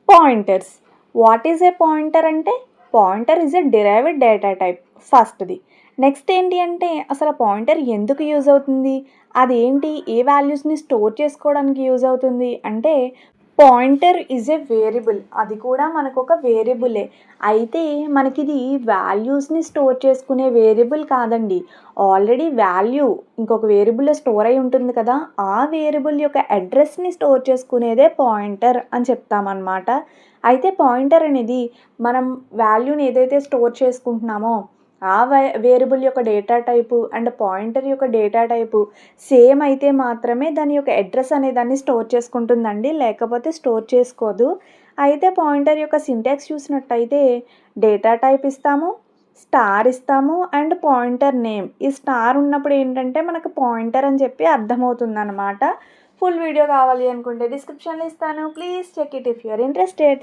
Pointers. What is a pointer అంటే pointer is a derived data type ఫస్ట్ది. Next ఏంటి అంటే అసలు పాయింటర్ ఎందుకు యూజ్ అవుతుంది, అదేంటి, ఏ వాల్యూస్ని స్టోర్ చేసుకోవడానికి యూజ్ అవుతుంది అంటే పాయింటర్ ఈజ్ ఏ వేరియబుల్. అది కూడా మనకు ఒక వేరియబులే. అయితే మనకిది వాల్యూస్ని స్టోర్ చేసుకునే వేరియబుల్ కాదండి. ఆల్రెడీ వాల్యూ ఇంకొక వేరియబుల్లో స్టోర్ అయి ఉంటుంది కదా, ఆ వేరియబుల్ యొక్క అడ్రస్ని స్టోర్ చేసుకునేదే పాయింటర్ అని చెప్తామన్నమాట. అయితే పాయింటర్ అనేది మనం వాల్యూని ఏదైతే స్టోర్ చేసుకుంటున్నామో ఆ వేరియబుల్ యొక్క డేటా టైపు అండ్ పాయింటర్ యొక్క డేటా టైపు సేమ్ అయితే మాత్రమే దాని యొక్క అడ్రస్ అనే దాన్ని స్టోర్ చేసుకుంటుందండి, లేకపోతే స్టోర్ చేసుకోదు. అయితే పాయింటర్ యొక్క సింటాక్స్ చూసినట్టయితే డేటా టైప్ ఇస్తాము, స్టార్ ఇస్తాము అండ్ పాయింటర్ నేమ్. ఈ స్టార్ ఉన్నప్పుడు ఏంటంటే మనకు పాయింటర్ అని చెప్పి అర్థమవుతుందన్నమాట. ఫుల్ వీడియో కావాలి అనుకుంటే డిస్క్రిప్షన్లో ఇస్తాను, please check it if you are interested.